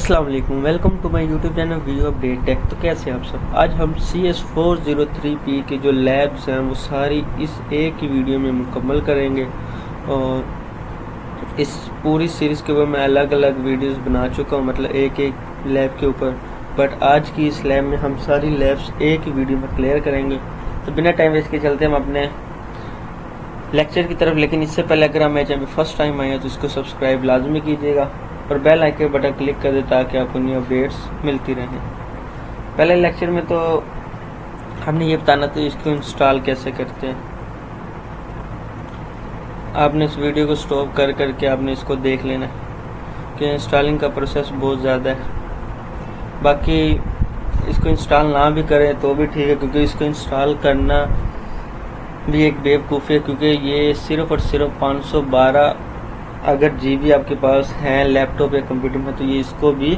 अस्सलाम वालेकुम, welcome to my YouTube channel video update tech. तो कैसे हैं आप सब। आज हम CS403P के जो लैब्स हैं वो सारी इस एक ही वीडियो में मुकम्मल करेंगे। और इस पूरी सीरीज़ के ऊपर मैं अलग अलग वीडियोस बना चुका हूँ, मतलब एक एक लैब के ऊपर। बट आज की इस लैब में हम सारी लैब्स एक ही वीडियो में क्लियर करेंगे। तो बिना टाइम वेस्ट के चलते हम अपने लेक्चर की तरफ। लेकिन इससे पहले अगर आप मेरे चैनल पर फर्स्ट टाइम आए हैं तो इसको सब्सक्राइब लाजमी कीजिएगा और बेल आइकन बटन क्लिक कर दे ताकि आपको न्यू अपडेट्स मिलती रहें। पहले लेक्चर में तो हमने ये बताना था इसको इंस्टॉल कैसे करते हैं। आपने इस वीडियो को स्टॉप कर करके आपने इसको देख लेना है कि इंस्टॉलिंग का प्रोसेस बहुत ज़्यादा है। बाकी इसको इंस्टॉल ना भी करें तो भी ठीक है, क्योंकि इसको इंस्टॉल करना भी एक बेवकूफ़ी है, क्योंकि ये सिर्फ़ और सिर्फ 512 अगर GB आपके पास हैं लैपटॉप या कंप्यूटर में तो ये इसको भी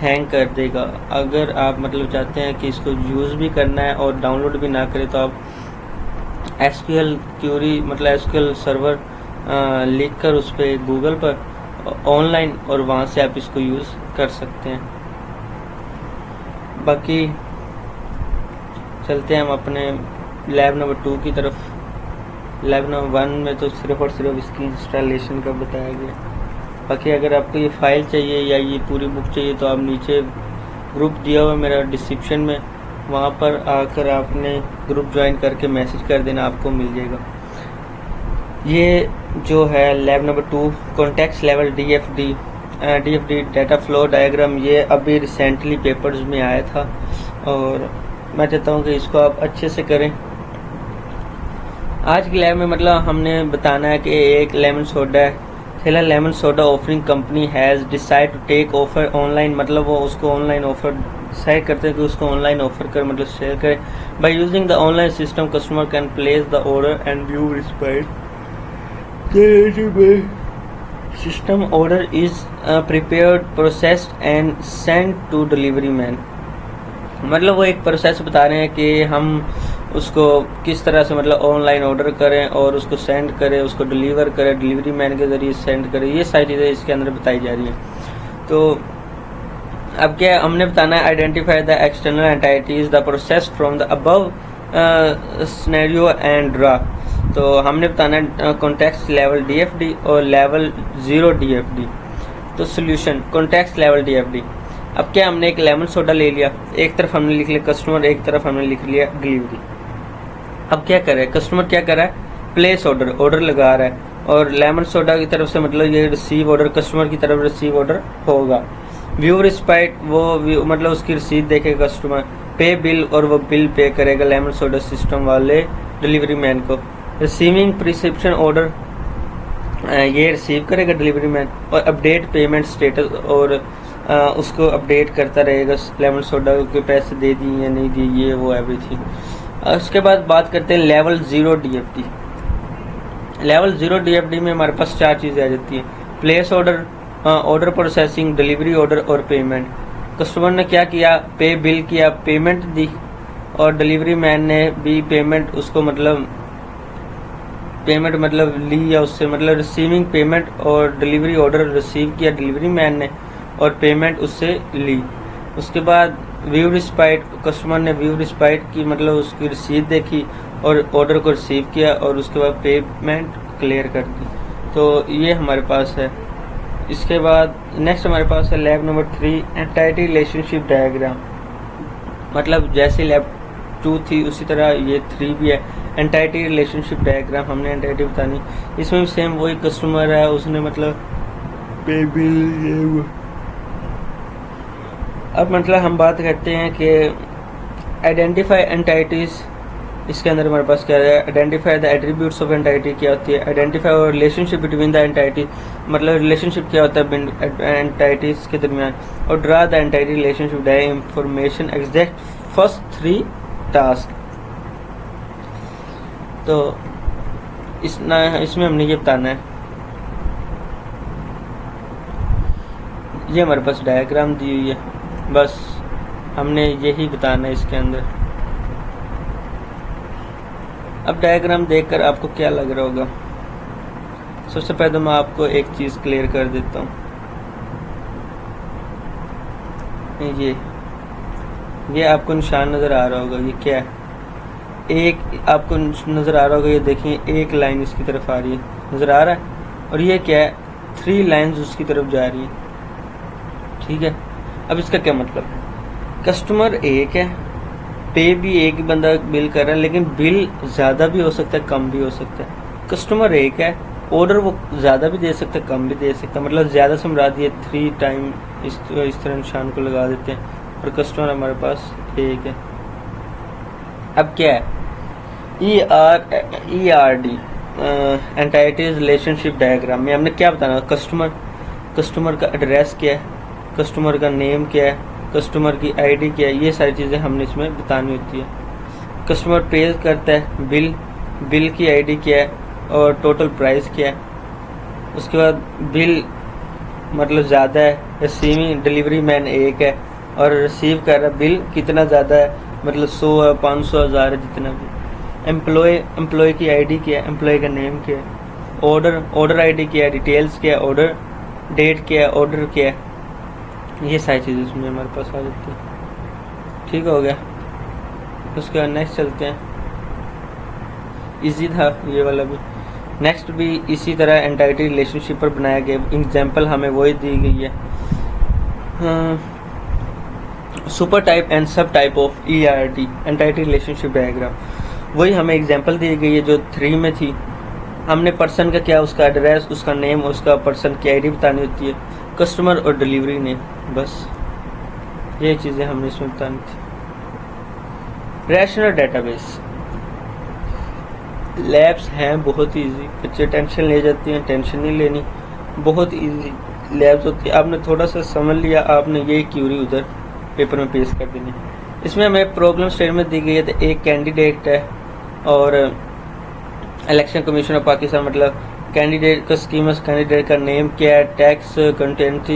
हैंग कर देगा। अगर आप मतलब चाहते हैं कि इसको यूज़ भी करना है और डाउनलोड भी ना करें तो आप SQL क्यूरी मतलब SQL सर्वर लिख कर उस पर गूगल पर ऑनलाइन और वहाँ से आप इसको यूज़ कर सकते हैं। बाकी चलते हैं हम अपने लैब नंबर 2 की तरफ। लैब नंबर 1 में तो सिर्फ और सिर्फ इसकी इंस्टॉलेशन का बताया गया। बाकी अगर आपको ये फाइल चाहिए या ये पूरी बुक चाहिए तो आप नीचे ग्रुप दिया हुआ मेरा डिस्क्रिप्शन में, वहाँ पर आकर आपने ग्रुप ज्वाइन करके मैसेज कर देना, आपको मिल जाएगा। ये जो है lab number 2 context level DFD data flow diagram, ये अभी रिसेंटली पेपर्स में आया था और मैं चाहता हूँ कि इसको आप अच्छे से करें। आज की लैब में मतलब हमने बताना है कि एक लेमन सोडा है, थैला lemon soda offering company has decide to take offer online, मतलब वो उसको ऑनलाइन ऑफर डिसाइड करते हैं कि उसको ऑनलाइन ऑफर कर मतलब शेयर करें। By using the online system customer can place the order and view respired system order is prepared processed and send to delivery man. मतलब वो एक प्रोसेस बता रहे हैं कि हम उसको किस तरह से मतलब ऑनलाइन ऑर्डर करें और उसको सेंड करें, उसको डिलीवर करें, डिलीवरी मैन के ज़रिए सेंड करें। ये सारी चीज़ें इसके अंदर बताई जा रही हैं। तो अब क्या हमने बताना है, identify the external entities the process from the above scenario and draw. तो हमने बताना है कॉन्टेक्स्ट लेवल DFD और लेवल 0 DFD। तो सोल्यूशन कॉन्टेक्स्ट लेवल DFD। अब क्या हमने एक लेमन सोडा ले लिया, एक तरफ हमने लिख लिया कस्टमर, एक तरफ हमने लिख लिया डिलीवरी। अब क्या करे, कस्टमर क्या कर रहा है, प्लेस ऑर्डर लगा रहा है, और लेमन सोडा की तरफ से मतलब ये रिसीव ऑर्डर, कस्टमर की तरफ रिसीव ऑर्डर होगा। व्यू रिस्पाइट वो मतलब उसकी रसीद देखेगा कस्टमर, पे बिल और वो बिल पे करेगा लेमन सोडा सिस्टम वाले डिलीवरी मैन को। रिसीविंग प्रिस्क्रिप्शन ऑर्डर ये रिसीव करेगा डिलीवरी मैन, और अपडेट पेमेंट स्टेटस और उसको अपडेट करता रहेगा लेमन सोडा के पैसे दे दिए या नहीं दिए, ये वो एवरीथिंग। उसके बाद बात करते हैं लेवल 0 DFD। लेवल 0 DFD में हमारे पास 4 चीज़ें आ जाती हैं, place order, order processing, delivery order और पेमेंट। कस्टमर ने क्या किया, पे बिल किया, पेमेंट दी, और डिलीवरी मैन ने भी पेमेंट उसको मतलब पेमेंट मतलब ली या उससे मतलब रिसीविंग पेमेंट और डिलीवरी ऑर्डर रिसीव किया डिलीवरी मैन ने और पेमेंट उससे ली। उसके बाद व्यू रिस्पाइट, कस्टमर ने व्यू रिस्पाइट की मतलब उसकी रसीद देखी और ऑर्डर को रिसीव किया और उसके बाद पेमेंट क्लियर कर दी। तो ये हमारे पास है। इसके बाद नेक्स्ट हमारे पास है lab number 3 entity relationship diagram. मतलब जैसे लैब 2 थी उसी तरह ये 3 भी है। एंटिटी रिलेशनशिप डायग्राम हमने एंटिटी बतानी, इसमें भी सेम वही कस्टमर है, उसने मतलब पे बिल ये वो। अब मतलब हम बात करते हैं कि आइडेंटिफाई एंटिटीज। इसके अंदर हमारे पास क्या है, identify the attributes of entity क्या होती है, आइडेंटिफाई और रिलेशनशिप बिटवीन द एंटिटी, मतलब रिलेशनशिप क्या होता है एंटिटीज के दरमियान, और ड्रा द एंटिटी रिलेशनशिप डाय इंफॉर्मेशन एग्जैक्ट फर्स्ट 3 टास्क। तो इसमें हमने ये बताना है, ये हमारे पास डायग्राम दी हुई है, बस हमने यही बताना है इसके अंदर। अब डायग्राम देखकर आपको क्या लग रहा होगा, सबसे पहले मैं आपको एक चीज़ क्लियर कर देता हूँ। ये आपको निशान नज़र आ रहा होगा, ये क्या है, एक आपको नज़र आ रहा होगा, ये देखिए एक लाइन इसकी तरफ आ रही है, नज़र आ रहा है, और ये क्या है, 3 लाइंस उसकी तरफ जा रही है। ठीक है, अब इसका क्या मतलब है, कस्टमर एक है, पे भी एक ही बंदा बिल कर रहा है, लेकिन बिल ज़्यादा भी हो सकता है, कम भी हो सकता है। कस्टमर एक है, ऑर्डर वो ज़्यादा भी दे सकता है, कम भी दे सकता है, मतलब ज़्यादा से मुराद ये 3 टाइम इस तरह निशान को लगा देते हैं, और कस्टमर हमारे पास एक है। अब क्या है, ERD एंटाइटीज रिलेशनशिप डायग्राम में हमने क्या बताना, कस्टमर का एड्रेस क्या है, कस्टमर का नेम क्या है, कस्टमर की ID क्या है, ये सारी चीज़ें हमने इसमें बतानी होती है। कस्टमर पे करता है बिल की ID क्या है और टोटल प्राइस क्या है। उसके बाद बिल मतलब ज़्यादा है, रिसीविंग डिलीवरी मैन एक है और रिसीव कर रहा बिल कितना ज़्यादा है, मतलब 100 है, 500, 1000 है, जितना भी। एम्प्लॉय की ID क्या है, एम्प्लॉय का नेम क्या है, ऑर्डर ID क्या है, डिटेल्स क्या है, ऑर्डर डेट क्या है, ऑर्डर क्या है, ये सारी चीज़ें इसमें हमारे पास आ जाती है। ठीक हो गया, उसके बाद नेक्स्ट चलते हैं। इजी था ये वाला भी। नेक्स्ट भी इसी तरह एंटाइटी रिलेशनशिप पर बनाया गया, एग्जाम्पल हमें वही दी गई है। सुपर टाइप एंड सब type of ERD entity relationship diagram, वही हमें एग्जाम्पल दी गई है जो 3 में थी। हमने पर्सन का क्या, उसका एड्रेस, उसका नेम, उसका पर्सन की ID बतानी होती है, कस्टमर और डिलीवरी नेम, बस ये चीज़ें हमने इसमें बतानी थी। रैशनल डेटाबेस लैब्स हैं बहुत इजी, बच्चे टेंशन ले जाते हैं, टेंशन नहीं लेनी, बहुत इजी लैब्स होती है। आपने थोड़ा सा समझ लिया, आपने ये क्यूरी उधर पेपर में पेश कर देनी। इसमें हमें प्रॉब्लम स्टेटमेंट दी गई है, तो एक कैंडिडेट है और इलेक्शन कमीशन ऑफ पाकिस्तान, मतलब कैंडिडेट का स्कीमस, कैंडिडेट का नेम क्या है, टैक्स कंटेंट,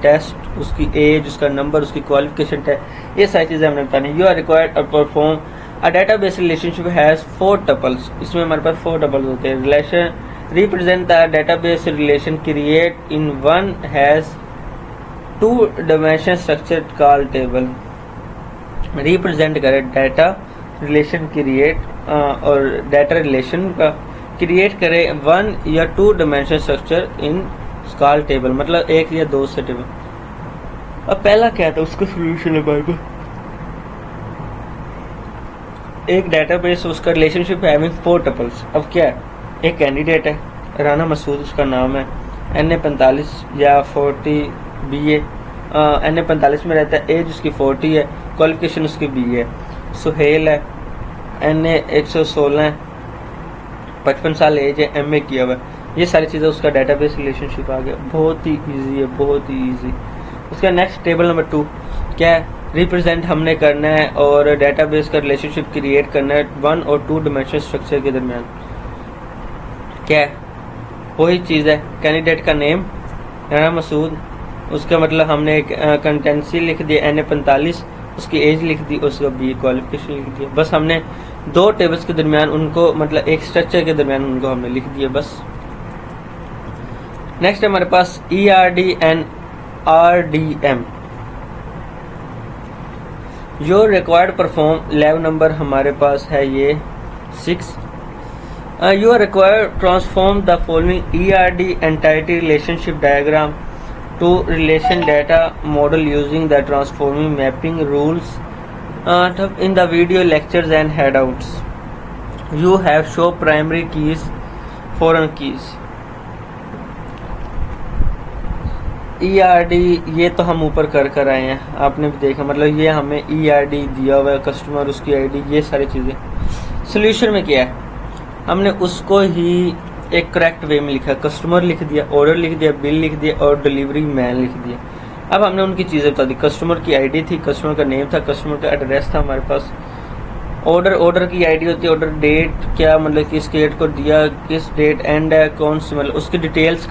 टेस्ट, उसकी एज, उसका नंबर, उसकी क्वालिफिकेशन है, ये सारी चीज़ें हमने बतानी। You are required to perform a database relationship has 4 tuples, इसमें हमारे पास 4 टपल्स होते हैं। Relation represent the database relation create in one has 2 dimension structure called table. Represent करे डाटा रिलेशन क्रिएट और डाटा रिलेशन का क्रिएट करे 1 या 2 dimension structure in call table, मतलब 1 या 2 से टेबल। अब पहला क्या था, उसका सोल्यूशन है हमारे पास। एक डाटाबेस, उसका रिलेशनशिप है हैविंग 4 टपल्स। अब क्या है, एक कैंडिडेट है, राना मसूद उसका नाम है, NA 45 या 40 BA, NA 45 में रहता है, एज उसकी 40 है, क्वालिफिकेशन उसकी BA है। सुहेल है, NA 116 है, 55 साल एज है, MA किया हुआ है। ये सारी चीज़ें उसका डेटाबेस रिलेशनशिप आ गया, बहुत ही इजी है, बहुत ही इजी। उसका नेक्स्ट टेबल नंबर 2 क्या है, रिप्रेजेंट हमने करना है और डेटाबेस का रिलेशनशिप क्रिएट करना है 1 और 2 डायमेंशन स्ट्रक्चर के दरमियान। क्या है, वही चीज़ है, कैंडिडेट का नेम राना मसूद, उसका मतलब हमने एक कंटेंसी लिख दिया NA 45, उसकी एज लिख दी, उसका BA क्वालिफिकेशन लिख दिया। बस हमने 2 टेबल्स के दरमियान उनको, मतलब एक स्ट्रक्चर के दरमियान उनको हमने लिख दिया, बस। नेक्स्ट है हमारे पास ERD एंड RDM। जो रिक्वायर्ड परफॉर्म लैब नंबर हमारे पास है ये 6। You are required transform the following ERD entity relationship diagram to relation data model using the transforming mapping rules in the video lectures and handouts. You have show primary keys, foreign keys. ERD ये तो हम ऊपर कर आए हैं, आपने भी देखा, मतलब ये हमें ERD दिया हुआ है, कस्टमर, उसकी ID, ये सारी चीज़ें। सोल्यूशन में क्या है, हमने उसको ही एक करेक्ट वे में लिखा, कस्टमर लिख दिया, ऑर्डर लिख दिया, बिल लिख दिया और डिलीवरी मैन लिख दिया। अब हमने उनकी चीज़ें बता दी, कस्टमर की ID थी, कस्टमर का नेम था, कस्टमर का एड्रेस था हमारे पास, ऑर्डर की ID होती है, ऑर्डर डेट क्या, मतलब किस डेट को दिया, किस डेट एंड है, कौन सी, मतलब उसकी डिटेल्स,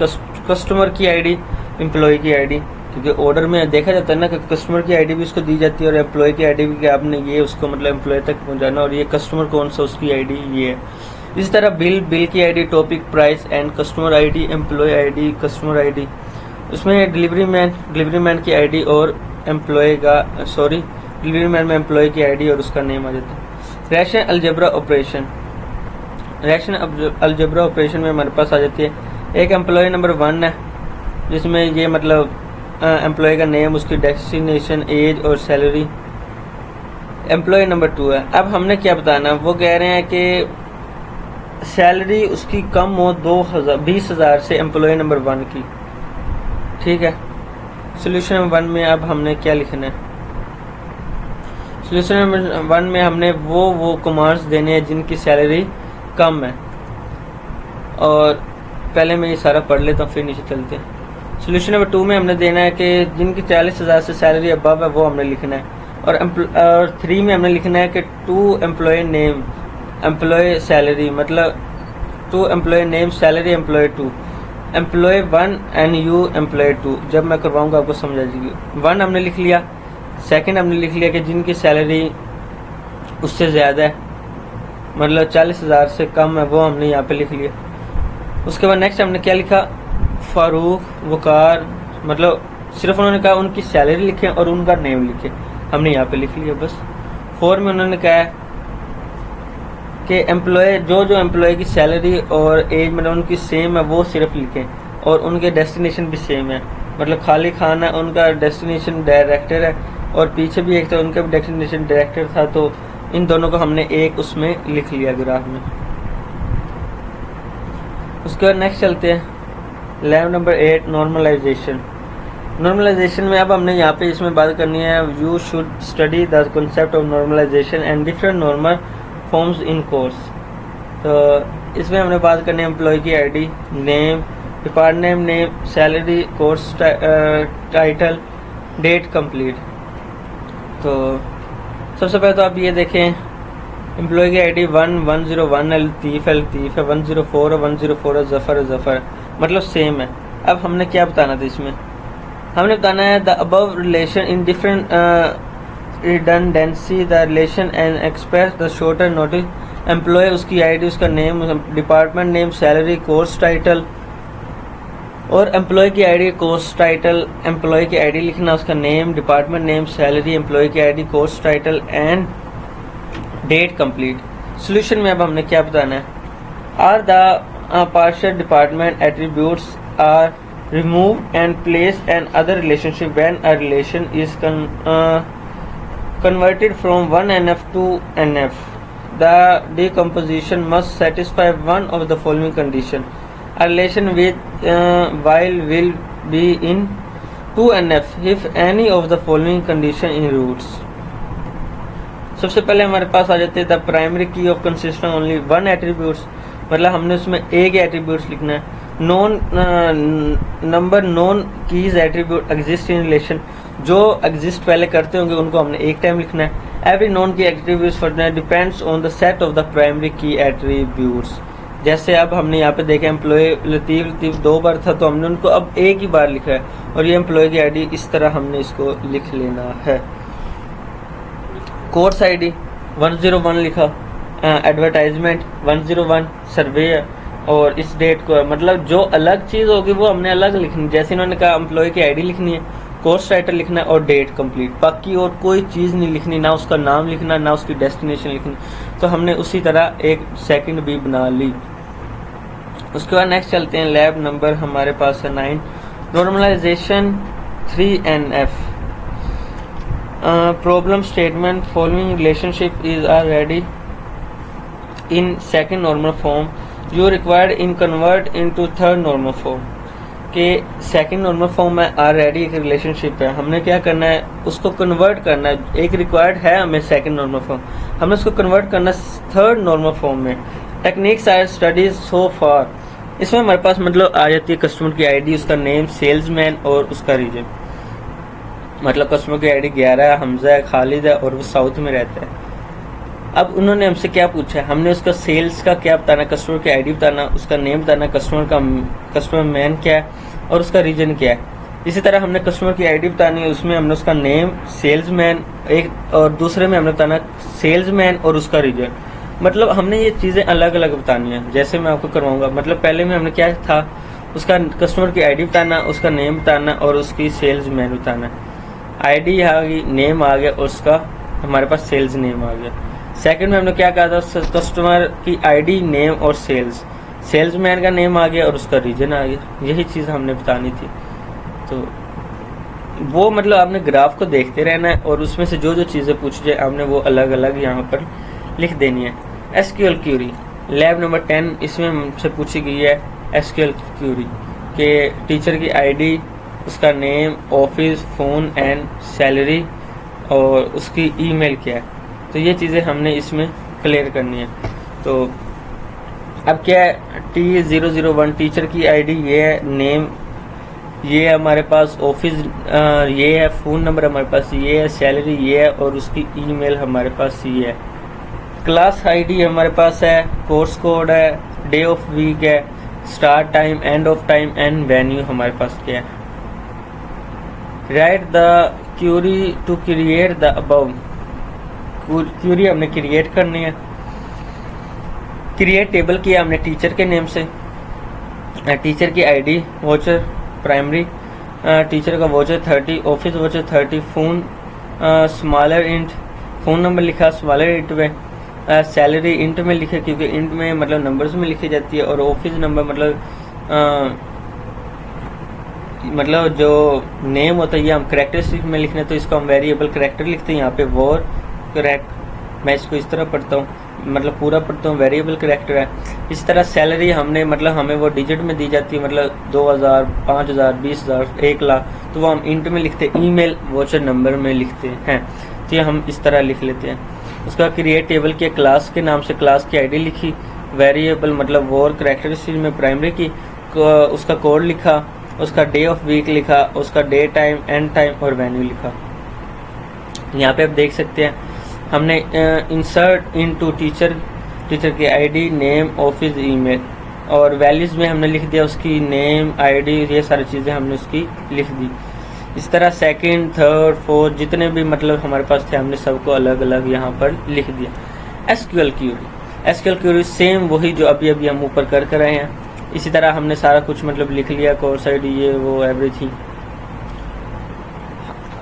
कस्टमर की ID, एम्प्लॉय की ID, क्योंकि ऑर्डर में देखा जाता है ना कि कस्टमर की ID भी उसको दी जाती है और एम्प्लॉय की ID भी, कि आपने ये उसको मतलब एम्प्लॉय तक पहुँचाना, और ये कस्टमर कौन सा, उसकी ID ये है। इसी तरह बिल की ID, topic, price and customer ID, employee ID, customer ID। उसमें डिलीवरी मैन की ID और एम्प्लॉय का डिलीवरी मैन में एम्प्लॉय की आईडी और उसका नेम आ जाता है। Relational algebra operation, relational algebra operation में हमारे पास आ जाती है एक एम्प्लॉय नंबर 1 है, जिसमें ये मतलब एम्प्लॉय का नेम, उसकी डेस्टिनेशन, एज और सैलरी। एम्प्लॉय नंबर 2 है। अब हमने क्या बताना, वो कह रहे हैं कि सैलरी उसकी कम हो 20,000 से एम्प्लॉय नंबर 1 की। ठीक है। सोल्यूशन नंबर 1 में अब हमने क्या लिखना है, सोल्यूशन नंबर 1 में हमने वो कमांड्स देने हैं जिनकी सैलरी कम है। और पहले मैं ये सारा पढ़ लेता हूँ फिर नीचे चलते हैं। सोल्यूशन नंबर 2 में हमने देना है कि जिनकी 40,000 से सैलरी अबव है वो हमने लिखना है। और 3 में हमने लिखना है कि 2 एम्प्लॉय नेम एम्प्लॉय सैलरी, मतलब 2 employee name salary employee 2, employee 1 and you employee 2। जब मैं करवाऊंगा आपको समझ आ जाएगी। 1 हमने लिख लिया, सेकंड हमने लिख लिया कि जिनकी सैलरी उससे ज़्यादा है, मतलब 40,000 से कम है, वो हमने यहाँ पे लिख लिया। उसके बाद नेक्स्ट हमने क्या लिखा, फारूक, वकार, मतलब सिर्फ उन्होंने कहा उनकी सैलरी लिखें और उनका नेम लिखें, हमने यहाँ पे लिख लिया बस। 4 में उन्होंने कहा कि एम्प्लॉय जो एम्प्लॉय की सैलरी और एज मतलब उनकी सेम है वो सिर्फ लिखें और उनके डेस्टिनेशन भी सेम है, मतलब खाली खान है उनका डेस्टिनेशन डायरेक्टर है और पीछे भी एक था उनका भी डेस्टिनेशन डायरेक्टर था, तो इन दोनों को हमने एक उसमें लिख लिया ग्राफ में। उसके बाद नेक्स्ट चलते हैं लैब नंबर 8 नॉर्मलाइजेशन। नॉर्मलाइजेशन में अब हमने यहाँ पे इसमें बात करनी है, you should study the concept of normalization and different normal forms in course. तो इसमें हमने बात करनी है एम्प्लॉय की ID, name, department name, salary, course title, date complete. तो सबसे पहले तो आप ये देखें एम्प्लॉय की आईडी 101 है, लतीफ़ है 104 है 104 है, जफ़र है जफ़र, मतलब सेम है। अब हमने क्या बताना था इसमें, हमने बताना है the above relation in different redundancy the relation and express the shorter notice. Employ उसकी आईडी, उसका name, department name, salary, course title और एम्प्लॉय की आईडी, कोर्स टाइटल, एम्प्लॉय की आईडी लिखना, उसका name, department name, salary, employ की ID, course title and date complete. Solution में अब हमने क्या बताना है, are the partial department attributes are removed and placed an other relationship when a relation is converted from 1NF to NF. The decomposition must satisfy one of the following condition. A relation with while will be in 2NF if any of the following condition in roots. सबसे पहले हमारे पास आ जाते हैं the primary की of consist only 1 attributes, मतलब हमने उसमें एक एट्रीब्यूट्स लिखना है। Non number non keys attribute exist in relation, जो एग्जिस्ट पहले करते होंगे उनको हमने एक टाइम लिखना है। एवरी नॉन की attributes for depends on the set of the primary की एट्रीब्यूट्स। जैसे अब हमने यहाँ पे देखा एम्प्लॉय लतीफ़ 2 बार था तो हमने उनको अब एक ही बार लिखा है और ये एम्प्लॉय की आईडी इस तरह हमने इसको लिख लेना है। कोर्स आईडी 101 लिखा, एडवर्टाइजमेंट 101, सर्वे और इस डेट को, मतलब जो अलग चीज़ होगी वो हमने अलग लिखनी। जैसे इन्होंने कहा एम्प्लॉय की आईडी लिखनी है, कोर्स टाइटल लिखना है और डेट कंप्लीट, बाकी और कोई चीज़ नहीं लिखनी, ना उसका नाम लिखना ना उसकी डेस्टिनेशन लिखनी। तो हमने उसी तरह एक सेकंड भी बना ली। उसके बाद नेक्स्ट चलते हैं लैब नंबर हमारे पास है 9 normalization 3NF। Problem statement following relationship is already in second normal form you required in convert into third normal form. के सेकंड नॉर्मल फॉर्म में ऑलरेडी एक रिलेशनशिप है, हमने क्या करना है उसको कन्वर्ट करना है। एक रिक्वायर्ड है हमें सेकंड नॉर्मल फॉर्म, हमने उसको कन्वर्ट करना थर्ड नॉर्मल फॉर्म में। टेक्निक्स आर स्टडीज सो फार, इसमें हमारे पास मतलब आ जाती है कस्टमर की आईडी, उसका नेम, सेल्समैन और उसका रीजन। मतलब कस्टमर की आईडी 11 है, हमजा है, खालिद है और वो साउथ में रहता है। अब उन्होंने हमसे क्या पूछा है, हमने उसका सेल्स का क्या बताना, कस्टमर की आईडी बताना, उसका नेम बताना, कस्टमर मैन क्या है और उसका रीजन क्या है। इसी तरह हमने कस्टमर की आईडी बतानी है, उसमें हमने उसका नेम, सेल्समैन एक और दूसरे में हमने बताना सेल्समैन और उसका रीजन। मतलब हमने ये चीज़ें अलग अलग बतानी है, जैसे मैं आपको करवाऊंगा। मतलब पहले में हमने क्या था, उसका कस्टमर की आईडी बताना, उसका नेम बताना और उसकी सेल्समैन बताना। आईडी आ गई, नेम आ गया, उसका हमारे पास सेल्स नेम आ गया। सेकंड में हमने क्या कहा था, कस्टमर की आईडी, नेम और सेल्समैन का नेम आ गया और उसका रीजन आ गया। यही चीज़ हमने बतानी थी। तो वो मतलब आपने ग्राफ को देखते रहना है और उसमें से जो जो चीज़ें पूछ जाए आपने वो अलग अलग यहाँ पर लिख देनी है। एसक्यूएल क्यूरी लैब नंबर 10, इसमें हमसे पूछी गई है एसक्यूएल क्यूरी के टीचर की आईडी, उसका name, office, phone and salary और उसकी ईमेल क्या है। तो ये चीज़ें हमने इसमें क्लियर करनी है। तो अब क्या है, T001 टीचर की आईडी ये है, नेम ये है हमारे पास, ऑफिस ये है, फ़ोन नंबर हमारे पास ये है, सैलरी ये है और उसकी ईमेल हमारे पास ये है। क्लास आईडी हमारे पास है, कोर्स कोड है, डे ऑफ वीक है, start time, end of time and venue हमारे पास क्या है। Write the query to create the above, query हमने क्रिएट करनी है। क्रिएट टेबल किया हमने टीचर के नेम से, टीचर की आईडी वोचर प्राइमरी, टीचर का voucher 30, office voucher 30, phone smaller int, phone number लिखा स्मॉलर इंट में, सैलरी इंट में लिखे क्योंकि इंट में मतलब नंबर्स में लिखी जाती है, और ऑफिस नंबर मतलब जो नेम होता है ये हम करेक्टरिस्टिक में लिखने, तो इसको हम वेरिएबल करेक्टर लिखते हैं। यहाँ पे वॉर करेक्ट, मैं इसको इस तरह पढ़ता हूँ, मतलब पूरा पढ़ता हूँ, वेरिएबल करेक्टर है। इस तरह सैलरी हमने मतलब हमें वो डिजिट में दी जाती है, मतलब 2000, 5000, 20000, 1 लाख, तो वो हम इंट में लिखते हैं, ईमेल वोचर नंबर में लिखते हैं। तो ये हम इस तरह लिख लेते हैं। उसका क्रिएट टेबल के क्लास के नाम से क्लास की आईडी लिखी, वेरिएबल मतलब वॉर करेक्टरिस्टिक में प्राइमरी की, उसका कोड लिखा, उसका डे ऑफ वीक लिखा, उसका डे टाइम, एंड टाइम और वेन्यू लिखा। यहाँ पे आप देख सकते हैं हमने इंसर्ट इनटू टीचर की आईडी, नेम, ऑफिस, ईमेल और वैल्यूज़ में हमने लिख दिया उसकी नेम, आईडी, ये सारी चीज़ें हमने उसकी लिख दी। इस तरह सेकंड, थर्ड, फोर्थ जितने भी मतलब हमारे पास थे हमने सबको अलग अलग यहाँ पर लिख दिया। एसक्यूएल क्यूरी सेम वही जो अभी हम ऊपर कर रहे हैं, इसी तरह हमने सारा कुछ मतलब लिख लिया, कोर्स आईडी ये वो एवरीथिंग।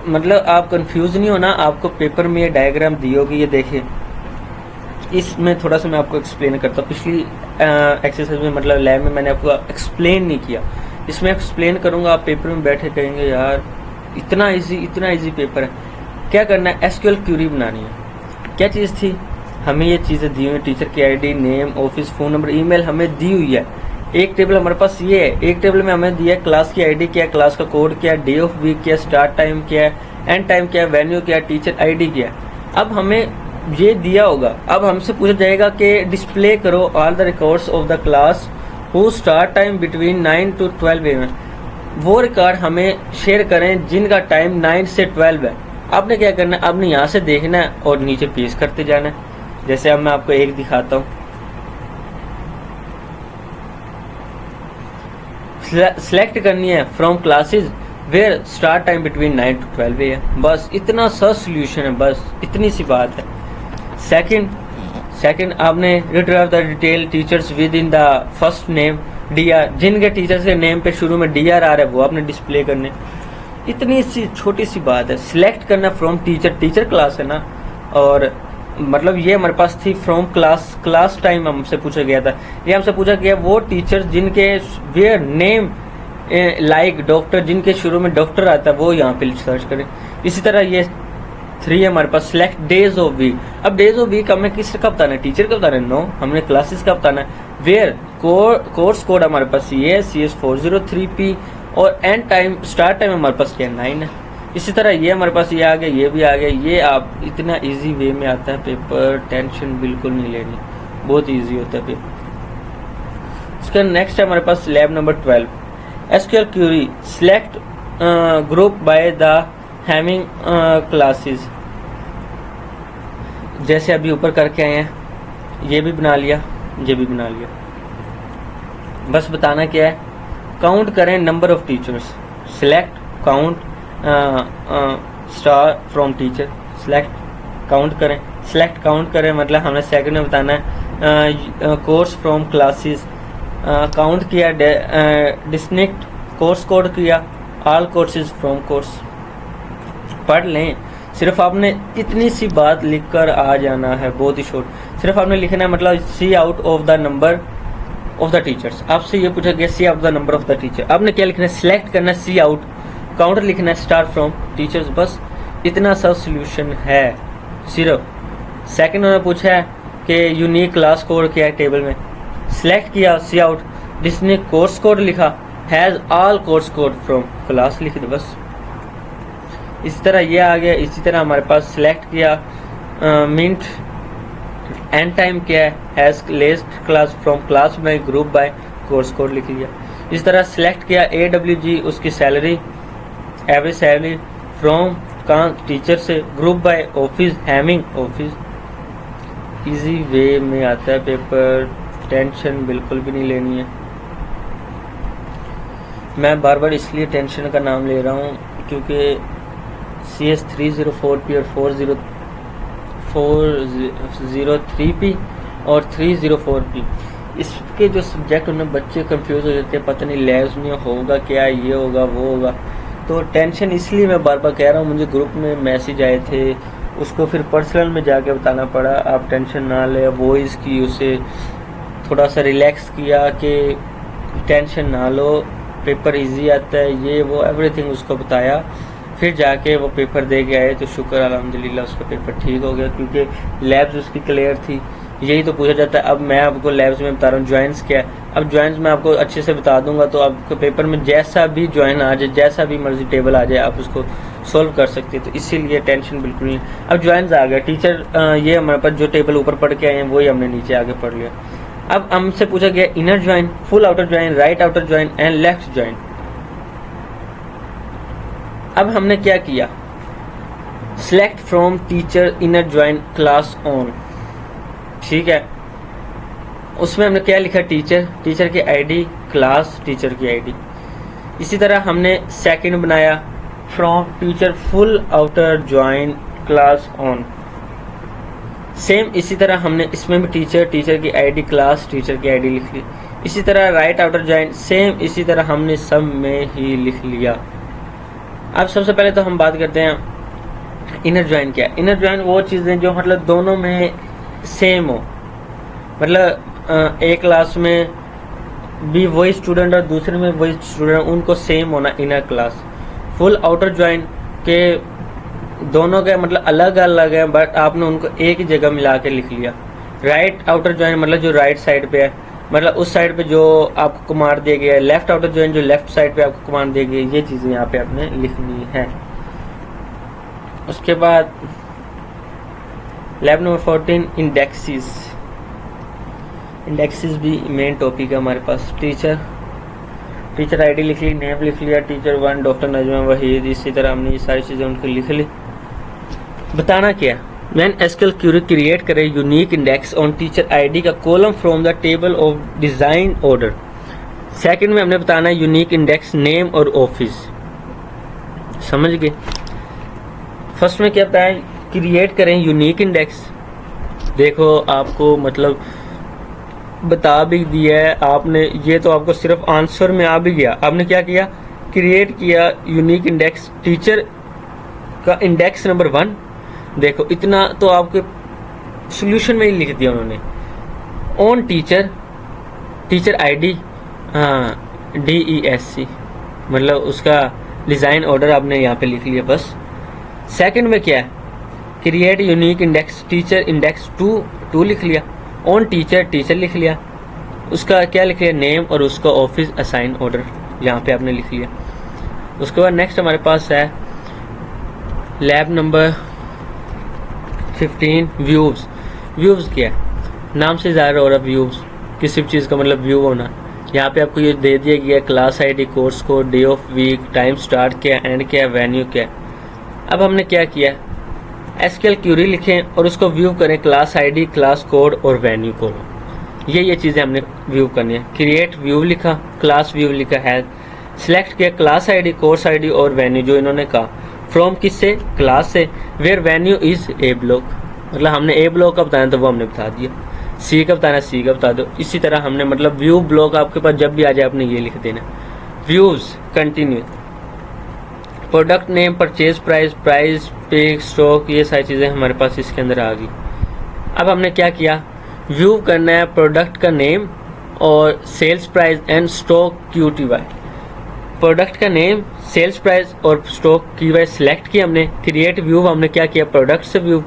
मतलब आप कंफ्यूज नहीं होना, आपको पेपर में ये डायग्राम दी होगी, ये देखिए। इसमें थोड़ा सा मैं आपको एक्सप्लेन करता हूँ। पिछली एक्सरसाइज में मतलब लैब में मैंने आपको एक्सप्लेन नहीं किया, इसमें एक्सप्लेन करूँगा। आप पेपर में बैठे कहेंगे यार इतना इजी पेपर है। क्या करना है, एसक्यूएल क्यूरी बनानी है। क्या चीज़ थी, हमें ये चीज़ें दी हुई, टीचर की ID, name, office, phone number, email हमें दी हुई है। एक टेबल हमारे पास ये है, एक टेबल में हमें दिया है क्लास की आईडी क्या है, क्लास का कोड क्या है, डे ऑफ वीक क्या है, स्टार्ट टाइम क्या है, एंड टाइम क्या है, वेन्यू क्या है, टीचर आईडी क्या है। अब हमें ये दिया होगा, अब हमसे पूछा जाएगा कि डिस्प्ले करो all the records of the class who start time between 9 to 12 AM। वो रिकॉर्ड हमें शेयर करें जिनका टाइम 9 से 12 है। आपने क्या करना है, आपने यहाँ से देखना है और नीचे पेस्ट करते जाना है। जैसे अब मैं आपको एक दिखाता हूँ, सिलेक्ट करनी है from classes where start time between 9 to 12 AM। बस इतना सा सोल्यूशन है, बस इतनी सी बात है। सेकंड आपने retrieve the detail teachers with in the first name DR, जिनके टीचर्स के नेम पे शुरू में डीआर आ रहा है वो आपने डिस्प्ले करने। इतनी सी छोटी सी बात है। सिलेक्ट करना फ्रॉम टीचर क्लास है ना, और मतलब ये हमारे पास थी फ्रॉम क्लास टाइम हमसे पूछा गया था। ये हमसे पूछा गया वो टीचर जिनके वेयर नेम लाइक डॉक्टर, जिनके शुरू में डॉक्टर आता है वो यहाँ पे सर्च करें। इसी तरह ये 3 हमारे पास सिलेक्ट डेज ऑफ वीक। अब डेज ऑफ वीक हमें किसका बताना है, टीचर का बताना है, नो हमने क्लासेस का बताना है। वेयर कोर्स कोड हमारे पास ये है CS403P और एंड टाइम स्टार्ट टाइम हमारे पास क्या 9 है। इसी तरह ये हमारे पास ये आ गया, ये भी आ गया। ये आप इतना इजी वे में आता है पेपर, टेंशन बिल्कुल नहीं लेनी, बहुत इजी होता है पेपर। उसका नेक्स्ट है हमारे पास lab number 12 SQL query select group by the having classes. जैसे अभी ऊपर करके आए हैं, ये भी बना लिया, ये भी बना लिया। बस बताना क्या है, काउंट करें number of teachers, select count star from teacher, select count करें मतलब हमें सेकंड में बताना है। कोर्स फ्रॉम क्लासेस काउंट किया, डिस्टिंक्ट कोर्स कोड किया, ऑल कोर्सेज फ्रॉम कोर्स। पढ़ लें। सिर्फ आपने इतनी सी बात लिखकर आ जाना है, बहुत ही शॉर्ट। सिर्फ आपने लिखना है मतलब see out of the number of the teachers. आपसे ये पूछा गया see out the number of the teacher, आपने क्या लिखना है, सिलेक्ट करना है सी आउट, काउंटर लिखना है स्टार फ्रॉम टीचर्स। बस इतना सा सोल्यूशन है सिर्फ। सेकंड उन्होंने पूछा है कि यूनिक क्लास कोड क्या है टेबल में, सिलेक्ट किया सी आउट, जिसने कोर्स कोड लिखा has all course code from class लिख दो बस। इस तरह ये आ गया। इसी तरह हमारे पास सिलेक्ट किया मिंट एंड टाइम क्या है, has least class from class by group by course code लिख लिया। इस तरह सिलेक्ट किया AWG उसकी सैलरी एवरेज सैलरी फ्रॉम कहाँ, टीचर से, group by office having office. Easy way में आता है पेपर, टेंशन बिल्कुल भी नहीं लेनी है। मैं बार बार इसलिए टेंशन का नाम ले रहा हूँ क्योंकि CS 304P और 403P और 304P इसके जो सब्जेक्ट उन्हें बच्चे कंफ्यूज हो जाते हैं, पता नहीं लैब्स में होगा क्या, ये होगा वो होगा। तो टेंशन इसलिए मैं बार बार कह रहा हूँ। मुझे ग्रुप में मैसेज आए थे, उसको फिर पर्सनल में जाके बताना पड़ा। आप टेंशन ना ले, वॉइस की उसे थोड़ा सा रिलैक्स किया कि टेंशन ना लो, पेपर इजी आता है, ये वो एवरीथिंग उसको बताया। फिर जाके वो पेपर दे के आए तो शुक्र अल्हम्दुलिल्लाह उसका पेपर ठीक हो गया, क्योंकि लैब्स उसकी क्लियर थी। यही तो पूछा जाता है। अब मैं आपको लैब्स में बता रहा हूँ ज्वाइंस क्या है। अब ज्वाइंस मैं आपको अच्छे से बता दूंगा तो आपको पेपर में जैसा भी ज्वाइन आ जाए, जैसा भी मर्जी टेबल आ जाए, आप उसको सोल्व कर सकते हैं। तो इसीलिए टेंशन बिल्कुल नहीं। अब ज्वाइंस आ गया, टीचर ये हमारे पास जो टेबल ऊपर पढ़ के आए हैं वही हमने नीचे आगे पढ़ लिया। अब हमसे पूछा गया inner join, full outer join, right outer join and left join. अब हमने क्या किया, select from teacher inner join class on, ठीक है। उसमें हमने क्या लिखा, टीचर, टीचर की आईडी, क्लास, टीचर की आईडी। इसी तरह हमने सेकंड बनाया from teacher full outer join class on. Same इसी तरह हमने इसमें भी टीचर, टीचर की आईडी, क्लास, टीचर की आईडी लिख ली। इसी तरह राइट आउटर ज्वाइन सेम इसी तरह हमने सब में ही लिख लिया। अब सबसे पहले तो हम बात करते हैं इनर ज्वाइन क्या है। इनर ज्वाइन वो चीज़ें जो मतलब दोनों में सेम हो, मतलब एक क्लास में भी वही स्टूडेंट और दूसरे में वही स्टूडेंट, उनको सेम होना inner class. Full outer join के दोनों के मतलब अलग अलग है, बट आपने उनको एक ही जगह मिला के लिख लिया। राइट आउटर ज्वाइन मतलब जो राइट साइड पे है, मतलब उस साइड पे जो आपको कमांड दिया गया है। लेफ्ट आउटर ज्वाइन जो लेफ्ट साइड पे आपको कमांड दी गई है। ये चीज़ें यहाँ पे आपने लिखनी है। उसके बाद लैब नंबर 14 इंडेक्सेस। इंडेक्सेस भी मेन टॉपिक है हमारे पास। टीचर, टीचर आईडी लिख ली, नेम लिख लिया, टीचर 1 डॉक्टर नजमा वहीद। इसी तरह हमने ये सारी चीज़ें उनकी लिख ली। बताना क्या, व्हेन एसक्यूएल क्वेरी क्रिएट करे unique index on teacher ID का column from the table of design order. Second में हमने बताना है यूनिक इंडेक्स नेम और ऑफिस। समझ गए। फर्स्ट में क्या बताएं, क्रिएट करें यूनिक इंडेक्स। देखो आपको मतलब बता भी दिया है आपने, ये तो आपको सिर्फ आंसर में आ भी गया। आपने क्या किया, क्रिएट किया यूनिक इंडेक्स टीचर का इंडेक्स नंबर 1। देखो इतना तो आपके सॉल्यूशन में ही लिख दिया उन्होंने। On teacher, teacher ID, DESC मतलब उसका डिज़ाइन ऑर्डर आपने यहाँ पे लिख लिया बस। सेकंड में क्या है, create unique index teacher index 2 लिख लिया। ऑन टीचर, टीचर लिख लिया, उसका क्या लिख लिया, नेम और उसका ऑफिस असाइन ऑर्डर यहाँ पे आपने लिख लिया। उसके बाद नेक्स्ट हमारे पास है लैब नंबर 15 व्यूज। व्यूज क्या है, नाम से ज़ाहिर हो रहा है व्यूज, किसी भी चीज़ का मतलब व्यू होना। यहाँ पे आपको ये दे दिया गया class ID, course code, day of week, time start क्या, एंड क्या, वेन्यू क्या। अब हमने क्या किया, एसक्यूएल क्वेरी लिखें और उसको व्यू करें, क्लास आईडी, क्लास कोड और वेन्यू को। ये चीज़ें हमने व्यू करनी है। क्रिएट व्यू लिखा, क्लास व्यू लिखा है, सिलेक्ट किया क्लास आईडी, कोर्स आईडी और वेन्यू जो इन्होंने कहा। फ्रॉम किससे, क्लास से। Where venue is A block, मतलब हमने ए ब्लॉक का बताना तो वो हमने बता दिया। सी का बताना, सी का बता दो। इसी तरह हमने मतलब व्यू ब्लॉक आपके पास जब भी आ जाए आपने ये लिख देना। Views continue, product name, purchase price, price पे, स्टॉक, ये सारी चीज़ें हमारे पास इसके अंदर आ गई। अब हमने क्या किया, व्यू करना है प्रोडक्ट का नेम और sales price and stock QTY। Product का नेम, सेल्स प्राइस और स्टॉक QTY सिलेक्ट किया हमने। क्रिएट व्यू हमने क्या किया, प्रोडक्ट से व्यू